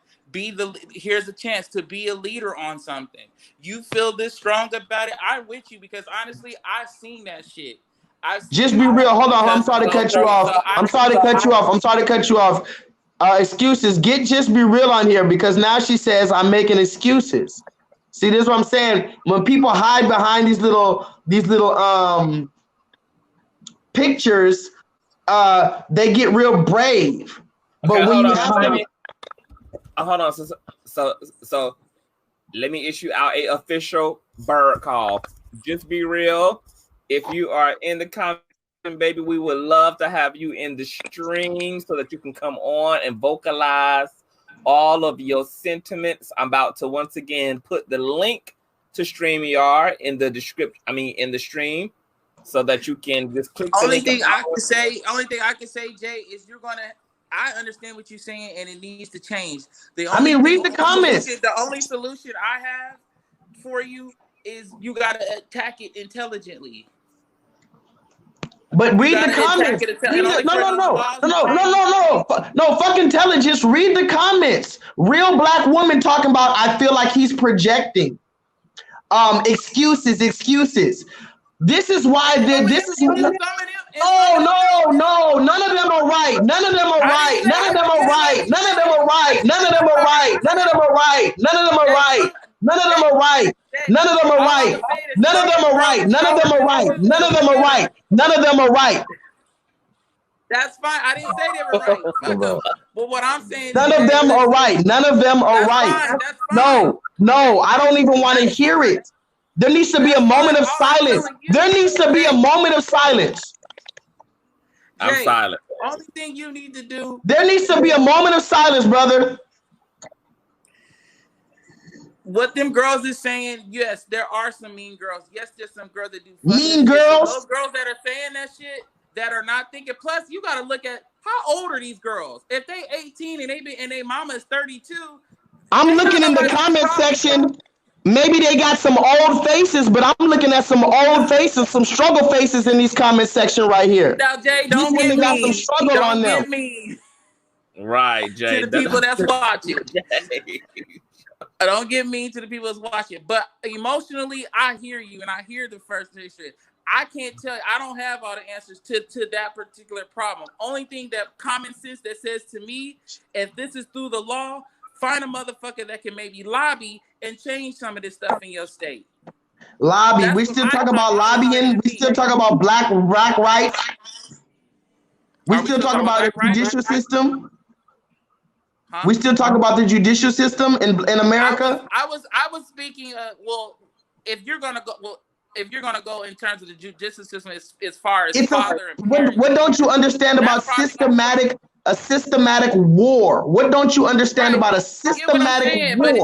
Here's a chance to be a leader on something. You feel this strong about it, I'm with you, because honestly, I've seen that shit. Just be real. Hold on. I'm sorry to cut you off. I'm sorry to cut you off. Excuses. Just be real on here, because now she says I'm making excuses. See, this is what I'm saying. When people hide behind these little pictures they get real brave. But Okay, when hold you on. have Hold on. So let me issue out a official bird call. Just be real. If you are in the comment, baby, we would love to have you in the stream so that you can come on and vocalize all of your sentiments. I'm about to once again put the link to StreamYard in the description. In the stream, so that you can just click the Only link. thing I can say, Jay, is I understand what you're saying, and it needs to change. read the comments. The only solution I have for you is you gotta attack it intelligently. But read the comments. No, fuck intelligence. Read the comments. Real black woman talking about, I feel like he's projecting. Excuses. This is why this is. No. None of them are right. None of them are right. None of them are right. None of them are right. None of them are right. None of them are right. None of them are right. None of them are right. None of them are right. None of them are right. None of them are right. None of them are right. None of them are right. That's fine. I didn't say they were right. Fuck them. But what I'm saying, none of them are right. None of them are right. That's fine. No, I don't even want to hear it. There needs to be a moment of silence. There needs to be a moment of silence. I'm silent. Only thing you need to do. There needs to be a moment of silence, brother. What them girls is saying, yes, there are some mean girls. Yes, there's some girls that do mean girls. Those girls that are saying that shit, that are not thinking. Plus, you got to look at how old are these girls? If they 18 and they mama is 32. I'm looking in the comment section. Maybe they got some old faces, but I'm looking at some old faces, some struggle faces in these comment section right here. Now, Jay, don't get me. Got some struggle on them. Right, Jay. To the people that's watching. Don't get mean to the people that's watching. But emotionally, I hear you, and I hear the frustration. I can't tell you. I don't have all the answers to that particular problem. Only thing that common sense that says to me, if this is through the law, find a motherfucker that can maybe lobby and change some of this stuff in your state. Lobby. We still talk about lobbying. We still talk about black rights. We still talk about the judicial system. We still talk about the judicial system in America. I was speaking. If you're gonna go in terms of the judicial system as far as father and parent, what don't you understand about a systematic war? What don't you understand about a systematic war? But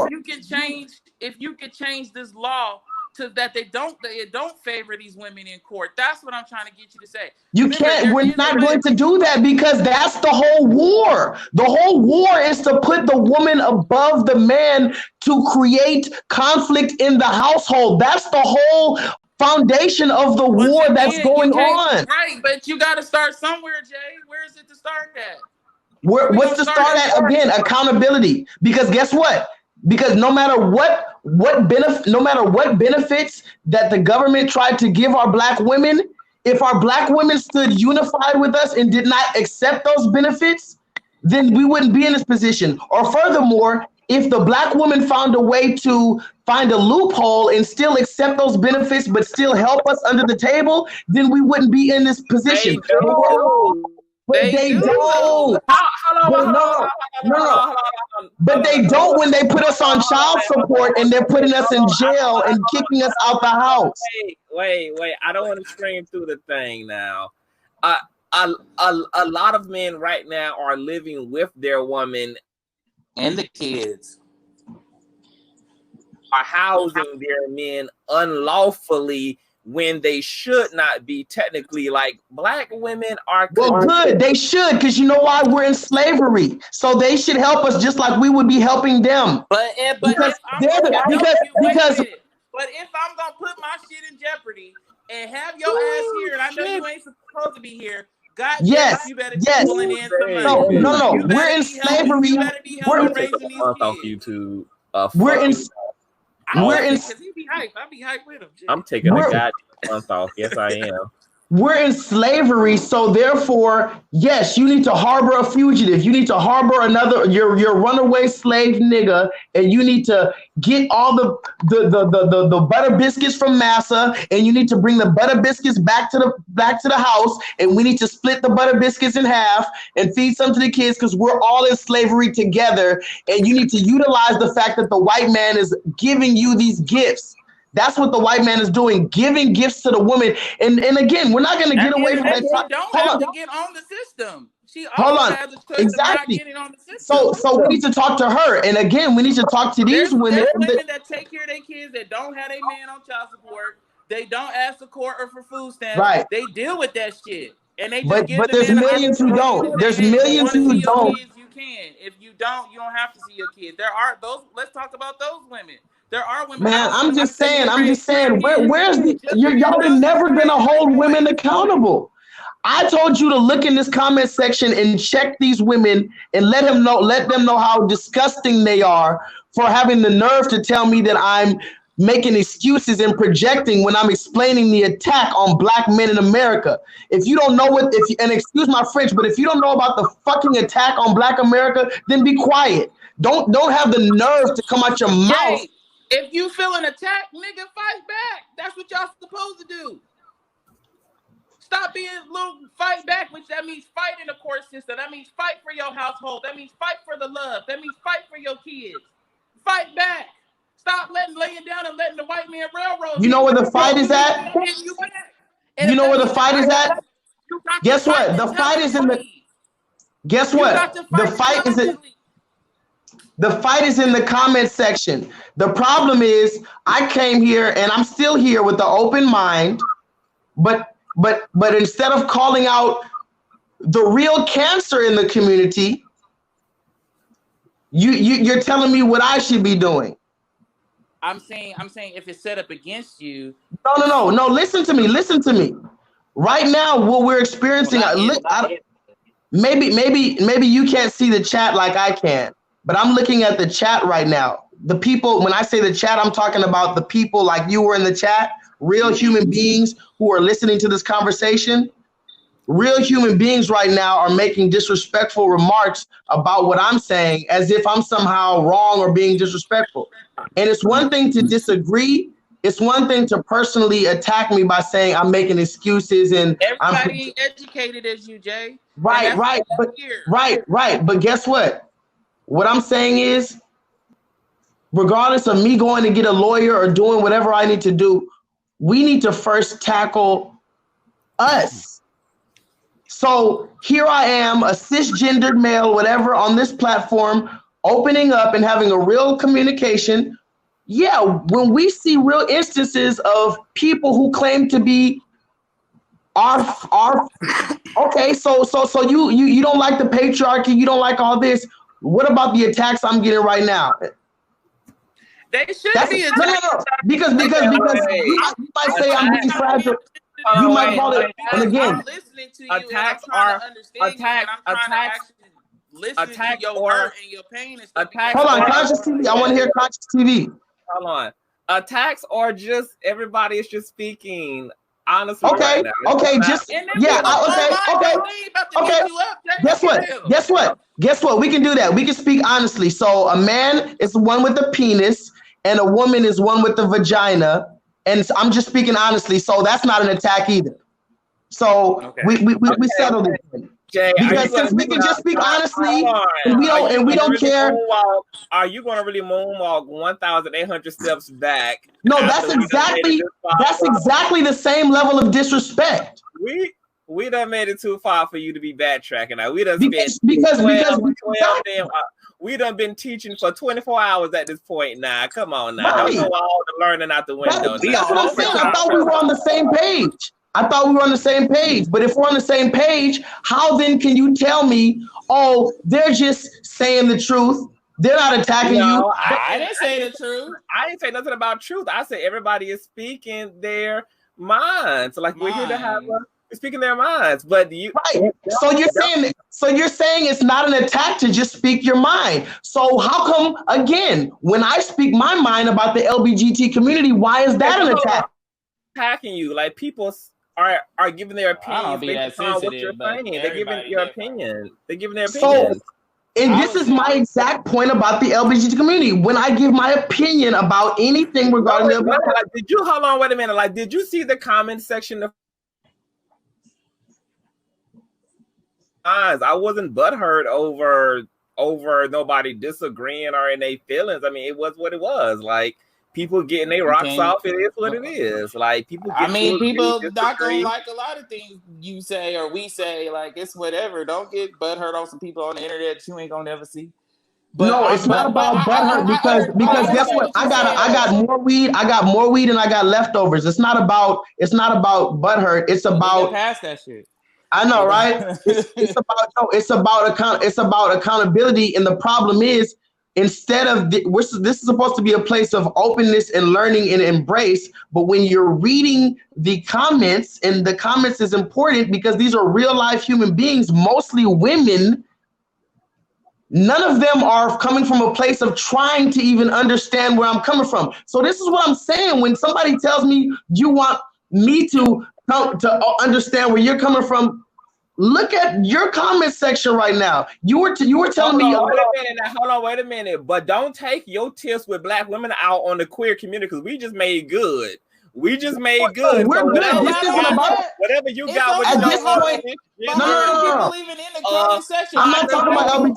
if you can change this law to that it don't favor these women in court. That's what I'm trying to get you to say. You can't. We're not going to do that because that's the whole war. The whole war is to put the woman above the man to create conflict in the household. That's the whole foundation of the war that's going on. Right, but you got to start somewhere, Jay. Where is it to start at? What's to start at? Again, accountability. Because guess what? Because no matter what benefits that the government tried to give our black women, if our black women stood unified with us and did not accept those benefits, then we wouldn't be in this position. Or furthermore, if the black woman found a way to find a loophole and still accept those benefits but still help us under the table, then we wouldn't be in this position. They don't. But they don't when they put us on child support and they're putting us in jail and kicking us out the house. Wait. I don't want to scream through the thing now. A lot of men right now are living with their woman and the kids. Are housing their men unlawfully when they should not be technically. Like black women are good. They should, because you know why? We're in slavery, so they should help us just like we would be helping them. But if I'm gonna put my shit in jeopardy and have your ass here, and I know you ain't supposed to be here. God, yes, you better be pulling in some money. No. We're in slavery. We're taking a month off YouTube. We're in. He be hyped. I be hyped with him. I'm taking a goddamn month off. Yes, I am. we're in slavery, so therefore, yes, you need to harbor a fugitive. You need to harbor another your runaway slave nigga, and you need to get all the butter biscuits from massa, and you need to bring the butter biscuits back to the house, and we need to split the butter biscuits in half and feed some to the kids because we're all in slavery together. And you need to utilize the fact that the white man is giving you these gifts. That's what the white man is doing, giving gifts to the woman. And again, we're not going to get away from that. She don't have to get on the system. She Hold also on. has a choice of not getting on the system. So we need to talk to her. And again, we need to talk to these women. There's women that take care of their kids that don't have a man on child support. They don't ask the court or for food stamps. Right. They deal with that shit. And they just But give there's the man millions who don't. There's millions who don't. Kids, you can. If you don't have to see your kids. There are those. Let's talk about those women. There are women. Man, I'm just saying. Where's y'all are never gonna hold women accountable. I told you to look in this comment section and check these women and let them know how disgusting they are for having the nerve to tell me that I'm making excuses and projecting when I'm explaining the attack on black men in America. If you don't know and excuse my French, but if you don't know about the fucking attack on black America, then be quiet. Don't have the nerve to come out your mouth. Hey, if you feel an attack, nigga, fight back. That's what y'all supposed to do. Stop being little fight back, which that means fight in the court system. That means fight for your household. That means fight for the love. That means fight for your kids. Fight back. Stop laying down and letting the white man railroad. You know where the fight is at? You know where the fight is at? Guess what? The fight is in the. Guess what? The fight is in. The fight is in the comment section. The problem is I came here and I'm still here with the open mind, but instead of calling out the real cancer in the community, you're telling me what I should be doing. I'm saying if it's set up against you. No. Listen to me. Right now, what we're experiencing, maybe you can't see the chat like I can. But I'm looking at the chat right now. The people, when I say the chat, I'm talking about the people like you were in the chat, real human beings who are listening to this conversation. Real human beings right now are making disrespectful remarks about what I'm saying as if I'm somehow wrong or being disrespectful. And it's one thing to disagree. It's one thing to personally attack me by saying I'm making excuses and everybody ain't educated as you, Jay. Right. But guess what? What I'm saying is, regardless of me going to get a lawyer or doing whatever I need to do, we need to first tackle us. So here I am, a cisgendered male, whatever, on this platform, opening up and having a real communication. Yeah, when we see real instances of people who claim to be our okay, so you don't like the patriarchy, you don't like all this. What about the attacks I'm getting right now? They should be attacked. No. Because you might say I'm being fragile. You might call it, and again, I'm listening to you. Attacks are attacks. Listen to your hurt and your pain and stuff. Hold on, Conscious TV. I want to hear Conscious TV. Hold on. Attacks are just everybody is just speaking honestly. Okay. Right Okay. Just Okay. Guess what? We can do that. We can speak honestly. So a man is one with the penis, and a woman is one with the vagina. And I'm just speaking honestly. So that's not an attack either. So we settled it. Jay, because since we can just speak honestly, and we don't care. Are you going to really moonwalk 1,800 steps back? No, that's exactly the same level of disrespect. We done made it too far for you to be backtracking. Now we done we done been teaching for 24 hours at this point. Now, come on now, don't go all the learning out the window. That's what I'm saying. I thought we were on the same page. But if we're on the same page, how then can you tell me, oh, they're just saying the truth? They're not attacking you. I didn't say the truth. I didn't say nothing about truth. I said everybody is speaking their minds. Like we're here to have speaking their minds. But you right. So you're saying it's not an attack to just speak your mind. So how come again when I speak my mind about the LGBT community, why is that an attack? Attacking you like people are giving their I don't opinions be based that upon what you're sensitive, but saying. They're giving everybody your different. opinion. They're giving their So, opinions. and I this was is my exact point about the LGBT community. When I give my opinion about anything regarding the LGBT, Like, did you hold on? Wait a minute. Like, did you see the comment section of I wasn't butthurt over nobody disagreeing or in their feelings. I mean, it was what it was. Like people getting their rocks off. It is what it is. Like people get. I mean, to agree, people disagree. not gonna like a lot of things you say or we say. Like it's whatever. Don't get butthurt on some people on the internet that you ain't gonna never see. But no, it's not about butthurt because guess what? I got more weed. I got more weed and I got leftovers. It's not about butthurt. It's about past that shit. I know, right? It's about accountability. And the problem is, instead of this is supposed to be a place of openness and learning and embrace, but when you're reading the comments, and the comments is important because these are real life human beings, mostly women. None of them are coming from a place of trying to even understand where I'm coming from. So this is what I'm saying. When somebody tells me you want me to understand where you're coming from, look at your comment section right now. You were telling me. Wait a minute. But don't take your tips with black women out on the queer community because we just made good. We just made good. We're so good. This isn't about whatever you it's got with at this point. people even in the comment section. I'm not talking about LGBT.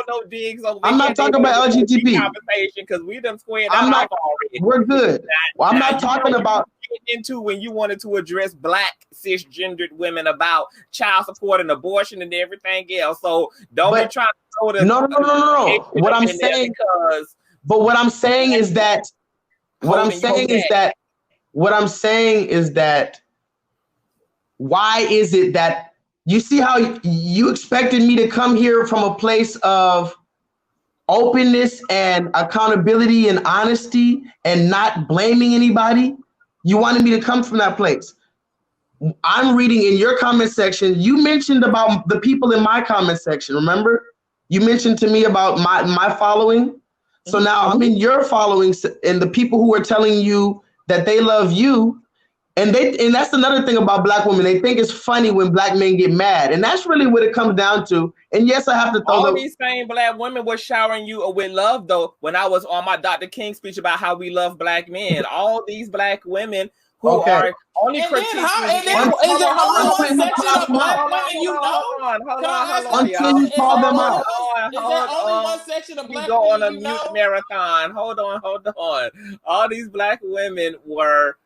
No digs over I'm not talking about LGBT conversation because we done squared I'm that not. off already. We're good. Well, I'm not talking about into when you wanted to address black cisgendered women about child support and abortion and everything else. So don't be trying to go to no. What I'm saying, what I'm saying is that why is it that you see how you expected me to come here from a place of openness and accountability and honesty and not blaming anybody? You wanted me to come from that place. I'm reading in your comment section. You mentioned about the people in my comment section. Remember, you mentioned to me about my following. So now I'm in your following, and the people who are telling you that they love you, and that's another thing about black women. They think it's funny when black men get mad, and that's really what it comes down to. And yes, I have to throw all these same black women were showering you with love, though. When I was on my Dr. King speech about how we love black men, all these black women who are only critiquing. Is there only one section of black women you know? Until you call them out. Is there only one section of black women you know? Go on a mute marathon. Hold on. All these black women were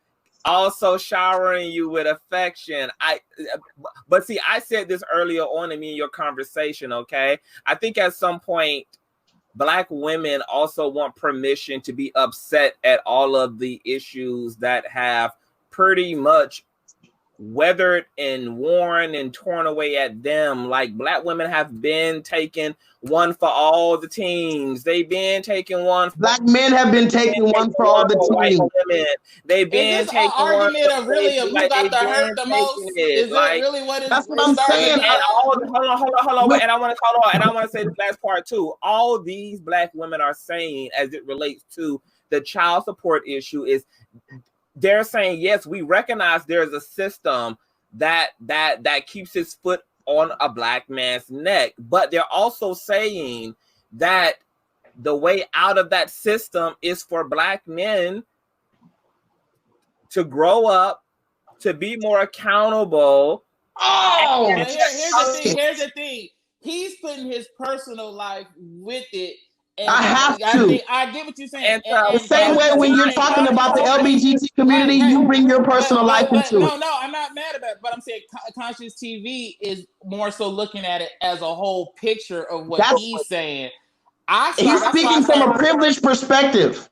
also showering you with affection. But see, I said this earlier on in your conversation, okay? I think at some point, black women also want permission to be upset at all of the issues that have pretty much weathered and worn and torn away at them. Like black women have been taking one for all the teams. They've been taking one. Black men have been taking one for all the teams. They've been taking argument of really of who got the hurt the most. Is that really what it is? That's what I'm saying. Hold on. And I want to say this last part too. All these black women are saying, as it relates to the child support issue, is they're saying, yes, we recognize there's a system that keeps its foot on a black man's neck, but they're also saying that the way out of that system is for black men to grow up, to be more accountable. Here's the thing. He's putting his personal life with it. And I have to. I get what you're saying. The same way when you're talking about the LGBT community, you bring your personal life into it. No, I'm not mad about it. But I'm saying Conscious TV is more so looking at it as a whole picture of what he's saying. He's speaking from a privileged perspective.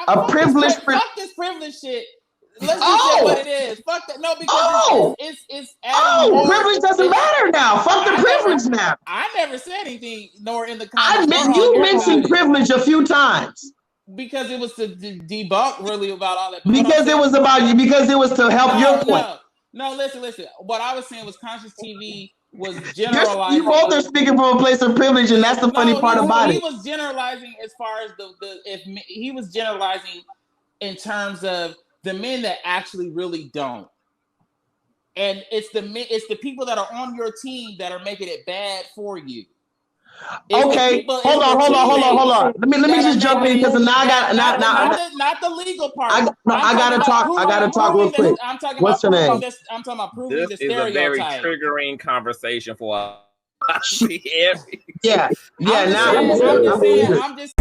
Fuck this privilege shit. Let's just say what it is. Fuck that. No, because it's adding more. Privilege doesn't matter now. Fuck the privilege now. I never said anything, nor in the comments. You mentioned privilege a few times. Because it was to debunk really about all that. Because it was to help your point. No, listen. What I was saying was Conscious TV was generalizing. You both are speaking from a place of privilege, and that's the funny part about it. He was generalizing as far as he was generalizing in terms of the men that actually really don't. And it's the people that are on your team that are making it bad for you. Okay, hold on. Let me just jump in because now I got not the legal part. I gotta talk real quick. I'm talking What's about your proving name? this. I'm talking about proving This the is a very stereotype. triggering conversation for us. Yeah. I'm just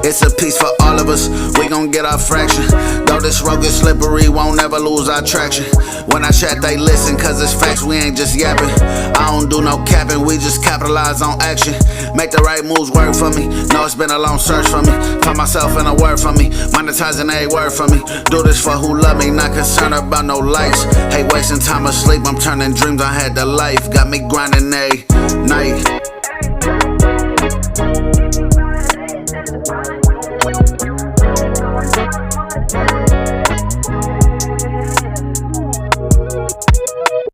It's a piece for all of us, we gon' get our fraction. Though this road gets slippery, won't ever lose our traction. When I chat, they listen, cause it's facts, we ain't just yapping. I don't do no capping, we just capitalize on action. Make the right moves work for me. Know it's been a long search for me. Find myself in a word for me. Monetizing a word for me. Do this for who love me, not concerned about no likes. Hate wasting time asleep, I'm turning dreams I had to life. Got me grinding a night.